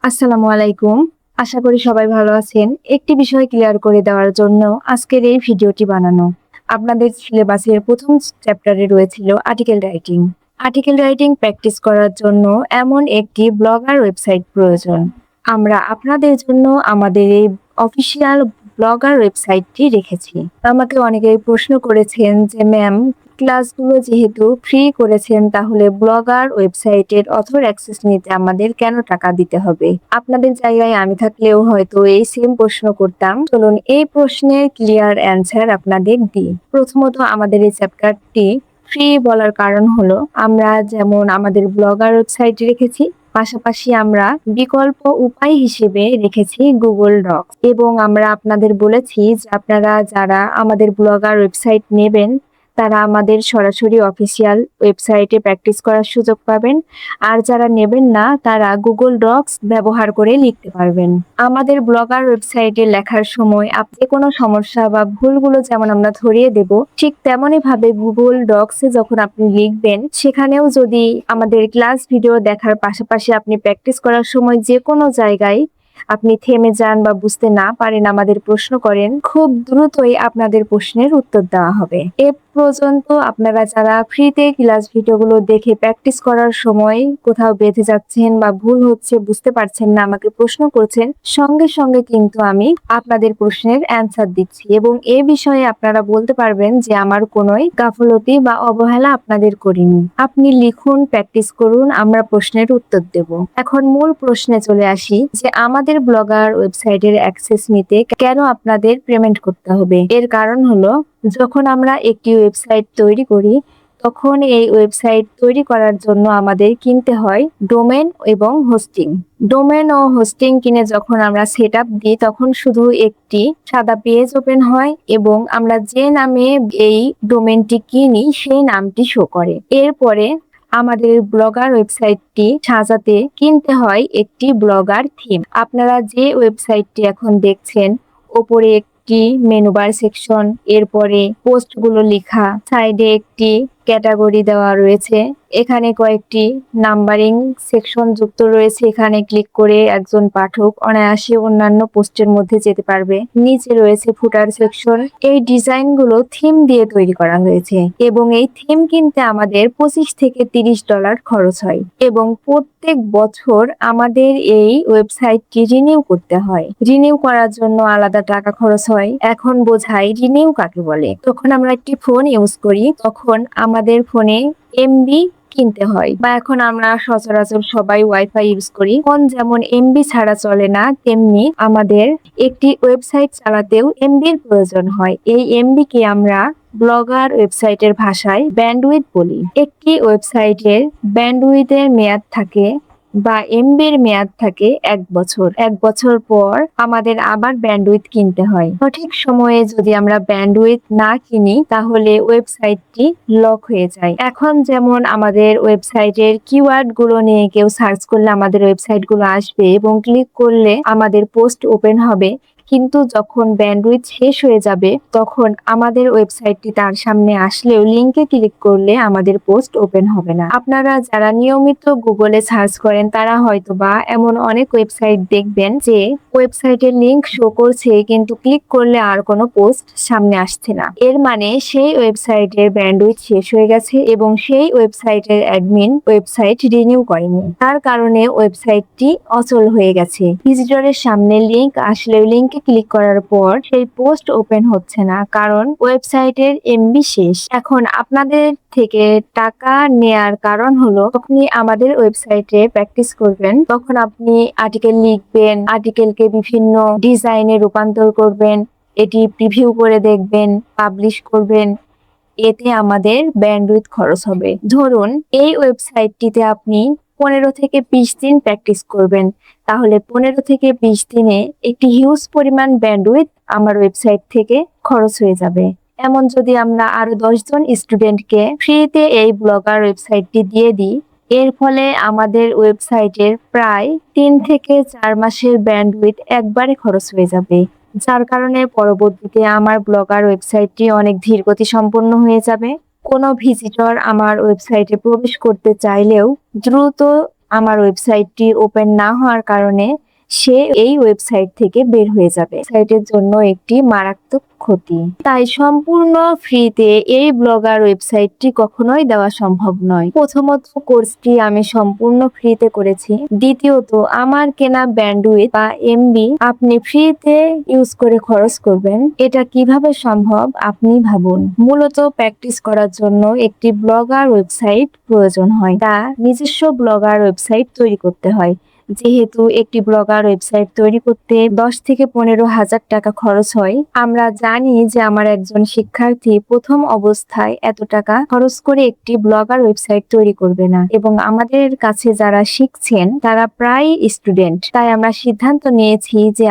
আসসালামু আলাইকুম। আশা করি সবাই ভালো আছেন। একটি বিষয় ক্লিয়ার করে দেওয়ার জন্য আজকের এই ভিডিওটি বানানো। আপনাদের সিলেবাসের ১ম চ্যাপ্টারে রয়েছিল article writing. Article writing practice করার জন্য এমন একটি ব্লগার ওয়েবসাইট প্রয়োজন। আমরা আপনাদের জন্য আমাদের এই অফিসিয়াল ব্লগার ওয়েবসাইটটি রেখেছি। আমাকে অনেকেই প্রশ্ন করেছেন যে ম্যাম, ক্লাসগুলো যেহেতু ফ্রি করেছেন তাহলে ব্লগার ওয়েবসাইটের অথর অ্যাক্সেস নিতে আমাদের কেন টাকা দিতে হবে? আপনাদের জায়গায় আমি থাকলেও হয়তো এই সেম প্রশ্ন করতাম। চলুন এই প্রশ্নের ক্লিয়ার অ্যান্সার আপনাদের দিই। প্রথমত আমাদের এই চ্যাপ্টারটি ফ্রি বলার কারণ হলো আমরা যেমন আমাদের ব্লগার ওয়েবসাইট রেখেছি, পাশাপাশি আমরা বিকল্প উপায় হিসেবে রেখেছি গুগল ডক্স এবং আমরা আপনাদের বলেছি যে আপনারা যারা আমাদের ব্লগার ওয়েবসাইট নেবেন তারা আমাদের সরাসরি অফিসিয়াল ওয়েবসাইটে প্র্যাকটিস করার সুযোগ পাবেন, আর যারা নেবেন না তারা গুগল ডক্স ব্যবহার করে লিখতে পারবেন। আমাদের ব্লগার ওয়েবসাইটে লেখার সময় আপনি কোনো সমস্যা বা ভুলগুলো যেমন আমরা ধরিয়ে দেব, ঠিক তেমনই ভাবে গুগল ডক্সে যখন আপনি লিখবেন সেখানেও যদি আমাদের ক্লাস ভিডিও দেখার পাশাপাশি আপনি প্র্যাকটিস করার সময় যে কোনো জায়গায় আপনি থেমে যান বা বুঝতে না পারেন, আমাদের প্রশ্ন করেন, খুব দ্রুতই আপনাদের প্রশ্নের উত্তর দেওয়া হবে। এ পর্যন্ত আপনারা যারা ফ্রিতে ক্লাস ভিডিওগুলো দেখে প্র্যাকটিস করার সময় কোথাও বেঁধে যাচ্ছেন বা ভুল হচ্ছে বুঝতে পারছেন না, আমাকে প্রশ্ন করছেন, সঙ্গে সঙ্গে কিন্তু আমি আপনাদের প্রশ্নের অ্যান্সার দিচ্ছি এবং এ বিষয়ে আপনারা বলতে পারবেন যে আমার কোনোই গাফলতি বা অবহেলা আপনাদের করিনি। আপনি লিখুন, প্র্যাকটিস করুন, আমরা প্রশ্নের উত্তর দেব। এখন মূল প্রশ্নে চলে আসি যে আমাদের ব্লগার ওয়েবসাইটের অ্যাক্সেস নিতে কেন আপনাদের পেমেন্ট করতে হবে। এর কারণ হলো যখন আমরা একটি ওয়েবসাইট তৈরি করি তখন এই ওয়েবসাইট তৈরি করার জন্য আমাদের কিনতে হয় ডোমেন এবং হোস্টিং। ডোমেন ও হোস্টিং কিনে যখন আমরা সেটআপ দিই তখন শুধু একটি সাদা পেজ ওপেন হয় এবং আমরা যে নামে এই ডোমেনটি কিনি সেই নামটি শো করে। এরপরে আমাদের ব্লগার ওয়েবসাইটটি সাজাতে কিনতে হয় একটি ব্লগার থিম। আপনারা যে ওয়েবসাইটটি এখন দেখছেন, ওপরে একটি মেনু বার সেকশন, এরপরে পোস্টগুলো লেখা, সাইডে একটি ক্যাটাগরি দেওয়া রয়েছে, এখানে কয়েকটি নাম্বারিং সেকশন যুক্ত রয়েছে। এখানে ক্লিক করে একজন পাঠক অনায়াসে অন্যান্য পোস্টের মধ্যে যেতে পারবে। নিচে রয়েছে ফুটার সেকশন। এই ডিজাইনগুলো থিম দিয়ে তৈরি করা হয়েছে এবং এই থিম কিনতে আমাদের $25 থেকে $30 খরচ হয় এবং প্রত্যেক বছর আমাদের এই ওয়েবসাইটটি রিনিউ করতে হয়। রিনিউ করার জন্য আলাদা টাকা খরচ হয়। এখন বোঝাই রিনিউ কাকে বলে। তখন আমরা একটি ফোন ইউজ করি, তখন আমাদের ফোনে এমবি কিনতে হয়, বা এখন আমরা সচরাচর সবাই ওয়াইফাই ইউজ করি। ফোন যেমন এমবি ছাড়া চলে না, তেমনি আমাদের একটি ওয়েবসাইট চালাতেও এমবির প্রয়োজন হয়। এই এমবি কে আমরা ব্লগার ওয়েবসাইটের ভাষায় ব্যান্ডউইথ বলি। একটি ওয়েবসাইটের ব্যান্ডউইথের মেয়াদ থাকে বা এমবির মেয়াদ থাকে 1 বছর। 1 বছর পর আমাদের আবার ব্যান্ডউইথ কিনতে হয়। সঠিক সময়ে যদি আমরা ব্যান্ডউইথ না কিনি তাহলে ওয়েবসাইটটি লক হয়ে যায়। এখন যেমন আমাদের ওয়েবসাইটের কিওয়ার্ড গুলো নিয়ে কেউ সার্চ করলে আমাদের ওয়েবসাইট গুলো আসবে এবং ক্লিক করলে আমাদের পোস্ট ওপেন হবে, কিন্তু যখন ব্যান্ডউইথ শেষ হয়ে যাবে তখন আমাদের ওয়েবসাইটটি তার সামনে আসলেও লিংকে ক্লিক করলে আমাদের পোস্ট ওপেন হবে না। আপনারা যারা নিয়মিত গুগলে সার্চ করেন তারা হয়তোবা এমন অনেক ওয়েবসাইট দেখবেন যে ওয়েবসাইটের লিংক শো করছে কিন্তু ক্লিক করলে আর কোনো পোস্ট সামনে আসছে না। এর মানে সেই ওয়েবসাইটের ব্যান্ডউইথ শেষ হয়ে গেছে এবং সেই ওয়েবসাইটের অ্যাডমিন ওয়েবসাইট রিনিউ করেনি, তার কারণে ওয়েবসাইটটি অচল হয়ে গেছে। ভিজিটরের সামনে লিংক আসলেও লিংকে ক্লিক করার পর সেই পোস্ট ওপেন হচ্ছে না, কারণ ওয়েবসাইটের এমবি শেষ। এখন আপনাদের থেকে টাকা নেয়ার কারণ হলো আপনি আমাদের ওয়েবসাইটে প্র্যাকটিস করবেন, তখন আপনি আর্টিকেল লিখবেন, আর্টিকেলকে বিভিন্ন ডিজাইনে রূপান্তর করবেন, এটি প্রিভিউ করে দেখবেন, পাবলিশ করবেন। এতে আমাদের ব্যান্ডউইথ খরচ হবে। ধরুন এই ওয়েবসাইটটিতে আপনি 15 থেকে 20 দিন প্র্যাকটিস করবেন, তাহলে 15 থেকে 20 দিনে একটি হিউজ পরিমাণ ব্যান্ডউইথ আমার ওয়েবসাইট থেকে খরচ হয়ে যাবে। এমন যদি আমরা আরো 10 জন স্টুডেন্টকে ফ্রিতে এই ব্লগার ওয়েবসাইটটি দিয়ে দিই, এর ফলে আমাদের ওয়েবসাইটের প্রায় 3 থেকে 4 মাসের ব্যান্ডউইথ একবারে খরচ হয়ে যাবে, যার কারণে পরবর্তীতে আমার ব্লগার ওয়েবসাইটটি অনেক ধীরগতি সম্পন্ন হয়ে যাবে। কোনো ভিজিটর আমার ওয়েবসাইটে প্রবেশ করতে চাইলেও দ্রুত আমার ওয়েবসাইটটি ওপেন না হওয়ার কারণে সে এই ওয়েবসাইট থেকে বের হয়ে যাবে। সাইটের জন্য একটি মারাত্মক ক্ষতি। তাই সম্পূর্ণ ফ্রিতে এই ব্লগার ওয়েবসাইটটি কখনোই দেওয়া সম্ভব নয়। প্রথমত কোর্সটি আমি সম্পূর্ণ ফ্রিতে করেছি। দ্বিতীয়ত আমার কেনা ব্যান্ডউইথ বা এমবি আপনি ফ্রিতে ইউজ করে খরচ করবেন, এটা কিভাবে সম্ভব আপনি ভাবুন। মূলত প্র্যাকটিস করার জন্য একটি ব্লগার ওয়েবসাইট প্রয়োজন হয়। তা নিজস্ব ব্লগার ওয়েবসাইট তৈরি করতে হয়। যেহেতু একটি ব্লগার ওয়েবসাইট তৈরি করতে 10 থেকে 15,000 টাকা খরচ হয়, আমরা জানি যে আমার একজন শিক্ষার্থী প্রথম অবস্থায় এত টাকা খরচ করে একটি ব্লগার ওয়েবসাইট তৈরি করবে না, এবং আমাদের কাছে যারা শিখছেন তারা প্রায় স্টুডেন্ট। তাই আমরা সিদ্ধান্ত নিয়েছি যে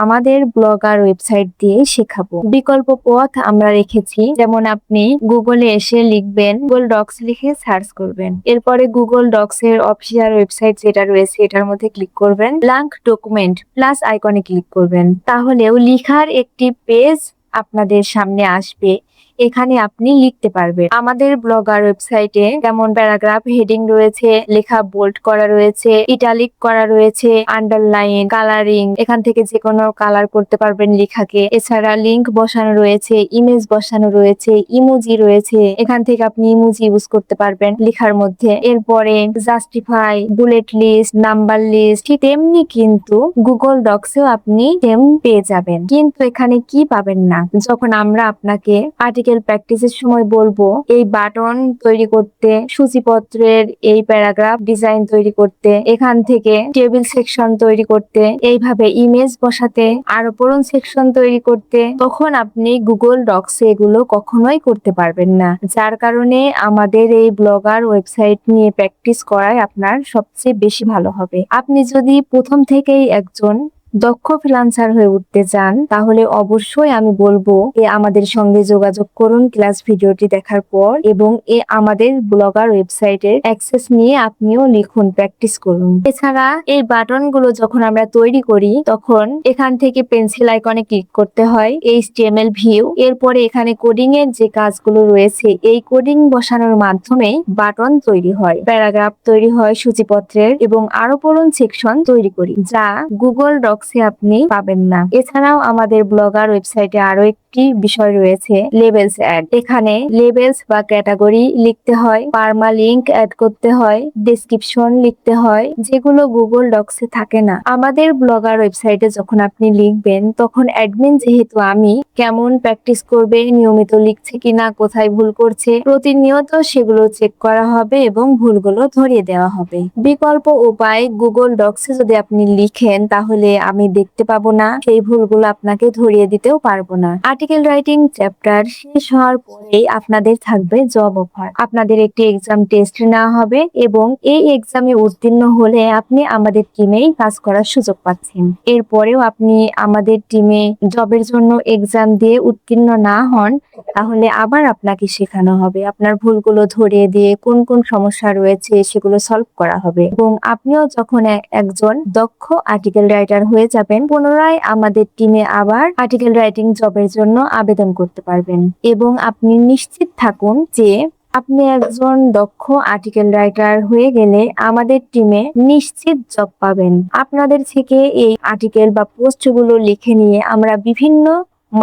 আমাদের ব্লগার ওয়েবসাইট দিয়ে শেখাবো। বিকল্প পথ আমরা রেখেছি, যেমন আপনি গুগলে এসে লিখবেন, গুগল ডক্স লিখে সার্চ করবেন। এরপরে গুগল ডক্স এর অফিসিয়াল ওয়েবসাইট যেটা রয়েছে এটার মধ্যে ক্লিক করবেন, ব্ল্যাঙ্ক ডকুমেন্ট প্লাস আইকনে ক্লিক করবেন। তাহলেও লিখার একটি পেজ আপনাদের সামনে আসবে। এখানে আপনি লিখতে পারবেন। আমাদের ব্লগার ওয়েবসাইটে যেমন প্যারাগ্রাফ, হেডিং রয়েছে, লেখা বোল্ড করা রয়েছে, ইটালিক করা রয়েছে, আন্ডারলাইন, কালারিং, এখান থেকে যে কোনো কালার করতে পারবেন লেখাকে। এছাড়া লিংক বসানো রয়েছে, ইমেজ বসানো রয়েছে, ইমোজি রয়েছে, এখান থেকে আপনি ইমোজি ইউজ করতে পারবেন লেখার মধ্যে। এরপরে justify, bullet list, number list, ঠিক তেমনি কিন্তু গুগল ডক্সেও আপনি সেম পেয়ে যাবেন। কিন্তু এখানে কি পাবেন না, যখন আমরা আপনাকে আর্টিকেল প্র্যাকটিসের সময় বলবো এই বাটন তৈরি করতে, সূচিপত্রের এই প্যারাগ্রাফ ডিজাইন তৈরি করতে, এখান থেকে টেবিল সেকশন তৈরি করতে, এইভাবে ইমেজ বসাতে, আরো পড়ুন সেকশন তৈরি করতে, তখন আপনি গুগল ডক্সে এগুলো কখনোই করতে পারবেন না। যার কারণে আমাদের এই ব্লগার ওয়েবসাইট নিয়ে প্র্যাকটিস করাই আপনার সবচেয়ে বেশি ভালো হবে। আপনি যদি প্রথম থেকেই একজন দক্ষ ফ্রিল্যান্সার হয়ে উঠতে চান, তাহলে অবশ্যই আমি বলবো আমাদের সঙ্গে যোগাযোগ করুন ক্লাস ভিডিওটি দেখার পর, এবং আমাদের ব্লগার ওয়েবসাইটের অ্যাক্সেস নিয়ে আপনিও লিখুন, প্র্যাকটিস করুন। এছাড়া এই বাটন গুলো যখন আমরা তৈরি করি তখন এখান থেকে পেন্সিল আইকনে ক্লিক করতে হয়, HTML ভিউ। এরপরে এখানে কোডিং এর যে কাজগুলো রয়েছে এই কোডিং বসানোর মাধ্যমে বাটন তৈরি হয়, প্যারাগ্রাফ তৈরি হয় সূচিপত্রের, এবং আরো পড়ুন সেকশন তৈরি করি, যা গুগল ডক্সে আপনি পাবেন না। এছাড়াও আমাদের ব্লগার ওয়েবসাইটে আরো একটি বিষয় রয়েছে, লেবেলস অ্যাড। এখানে লেবেলস বা ক্যাটাগরি লিখতে হয়, পারমালিংক অ্যাড করতে হয়, ডেসক্রিপশন লিখতে হয়, যেগুলো গুগল ডক্সে থাকে না। আমাদের ব্লগার ওয়েবসাইটে যখন আপনি লিখবেন তখন অ্যাডমিন যেহেতু আমি, কেমন প্র্যাকটিস করবে, নিয়মিত লিখছে কিনা, কোথায় ভুল করছে, প্রতিনিয়ত সেগুলো চেক করা হবে এবং ভুলগুলো ধরিয়ে দেওয়া হবে। বিকল্প উপায়, গুগল ডক্সে যদি আপনি লিখেন তাহলে আমি দেখতে পাবো না, সেই ভুলগুলো আপনাকে ধরিয়ে দিতেও পারবো না। আর্টিকেল রাইটিং চ্যাপ্টার শেষ হওয়ার পরেই আপনাদের থাকবে জব অফার। আপনাদের একটি এক্সাম টেস্ট নেওয়া হবে এবং এই এক্সামে উত্তীর্ণ হলে আপনি আমাদের টিমেই কাজ করার সুযোগ পাচ্ছেন। এরপরেও আপনি আমাদের টিমে জবের জন্য এক্সাম দিয়ে উত্তীর্ণ না হন, তাহলে আবার আপনাকে শেখানো হবে, আপনার ভুলগুলো ধরিয়ে দিয়ে কোন কোন সমস্যা রয়েছে সেগুলো সলভ করা হবে, এবং আপনিও যখন একজন দক্ষ আর্টিকেল রাইটার হয়ে যাবেন, পুনরায় আমাদের টিমে আবার আর্টিকেল রাইটিং জবের জন্য আবেদন করতে পারবেন। এবং আপনি নিশ্চিত থাকুন যে আপনি একজন দক্ষ আর্টিকেল রাইটার হয়ে গেলে আমাদের টিমে নিশ্চিত জব পাবেন। আপনাদের থেকে এই আর্টিকেল বা পোস্টগুলো লিখে নিয়ে আমরা বিভিন্ন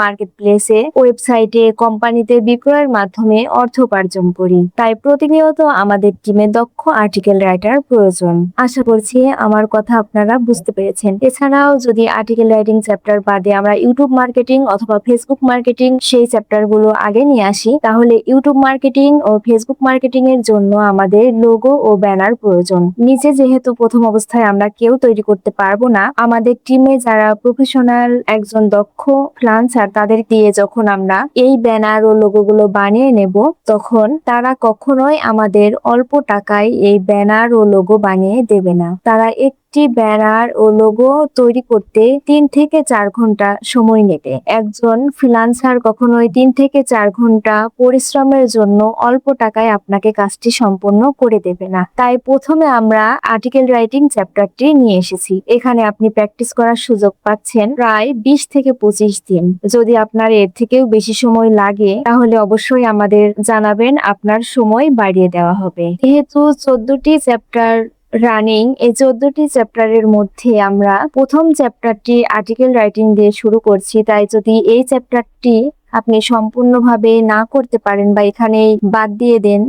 মার্কেট প্লেসে, ওয়েবসাইটে, কোম্পানিতে বিক্রয়ের মাধ্যমে অর্থ উপার্জন করি। তাই প্রতিনিয়ত আমাদের টিমে দক্ষ আর্টিকেল রাইটার প্রয়োজন। আশা করছি আমার কথা আপনারা বুঝতে পেরেছেন। এছাড়াও যদি আর্টিকেল রাইটিং চ্যাপ্টার বাদে আমরা ইউটিউব মার্কেটিং অথবা ফেসবুক মার্কেটিং সেই চ্যাপ্টার গুলো আগে নিয়ে আসি, তাহলে ইউটিউব মার্কেটিং ও ফেসবুক মার্কেটিং এর জন্য আমাদের লোগো ও ব্যানার প্রয়োজন। নিচে যেহেতু প্রথম অবস্থায় আমরা কেউ তৈরি করতে পারবো না, আমাদের টিমে যারা প্রফেশনাল একজন দক্ষ ফ্রিল্যান্সার তাদের দিয়ে যখন আমরা এই ব্যানার ও লোগো গুলো বানিয়ে নেব, তখন তারা কখনোই আমাদের অল্প টাকায় এই ব্যানার ও লোগো বানিয়ে দেবে না। তারা একটি ব্যানার ও লোগো তৈরি করতে 3 থেকে 4 ঘন্টা সময় নেবে। একজন ফ্রিল্যান্সার কখনোই 3 থেকে 4 ঘন্টা পরিশ্রমের জন্য অল্প টাকায় আপনাকে কাজটি সম্পন্ন করে দেবে না। তাই প্রথমে আমরা আর্টিকেল রাইটিং চ্যাপ্টারটি নিয়ে এসেছি। এখানে আপনি প্র্যাকটিস করার সুযোগ পাচ্ছেন প্রায় 20 থেকে 25 দিন। যদি আপনার এর থেকেও বেশি সময় লাগে তাহলে অবশ্যই আমাদের জানাবেন, আপনার সময় বাড়িয়ে দেওয়া হবে। যেহেতু 14টি চ্যাপ্টার রানিং এই 14টি চ্যাপ্টারের মধ্যে আমরা প্রথম চ্যাপ্টারটি আর্টিকেল রাইটিং দিয়ে শুরু করছি। তাই যদি এই চ্যাপ্টারটি আপনি সম্পূর্ণভাবে না করতে পারেন বা এখানে বাদ দিয়ে দেন,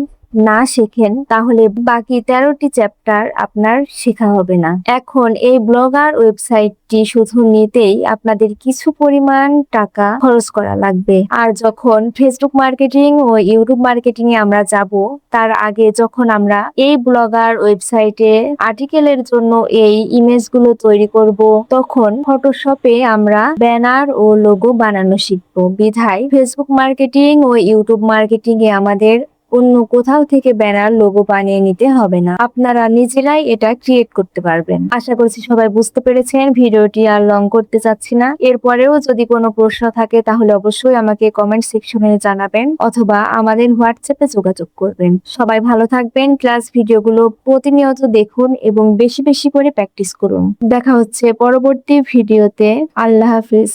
না শেখেন, তাহলে বাকি 13টি চ্যাপ্টার আপনার শেখা হবে না। এখন এই ব্লগার ওয়েবসাইটটি শুধু নিতেই আপনাদের কিছু পরিমাণ টাকা খরচ করা লাগবে। আর যখন ফেসবুক মার্কেটিং ও ইউটিউব মার্কেটিং এ আমরা যাব, তার আগে যখন আমরা এই ব্লগার ওয়েবসাইটে আর্টিকেলের জন্য এই ইমেজগুলো তৈরি করব, তখন ফটোশপে আমরা ব্যানার ও লোগো বানানো শিখবো। বিধায় ফেসবুক মার্কেটিং ও ইউটিউব মার্কেটিং এ আমাদের অন্য কোথাও থেকে ব্যানার লোগো বানিয়ে নিতে হবে না, আপনারা নিজেরাই এটা ক্রিয়েট করতে পারবেন। আশা করছি সবাই বুঝতে পেরেছেন। ভিডিওটি আর লং করতে চাচ্ছি না। এরপরেও যদি কোনো প্রশ্ন থাকে তাহলে অবশ্যই আমাকে কমেন্ট সেকশনে জানাবেন অথবা আমাদের হোয়াটসঅ্যাপে যোগাযোগ করবেন। সবাই ভালো থাকবেন। ক্লাস ভিডিওগুলো প্রতিনিয়ত দেখুন এবং বেশি বেশি করে প্র্যাকটিস করুন। দেখা হচ্ছে পরবর্তী ভিডিওতে। আল্লাহ হাফিজ।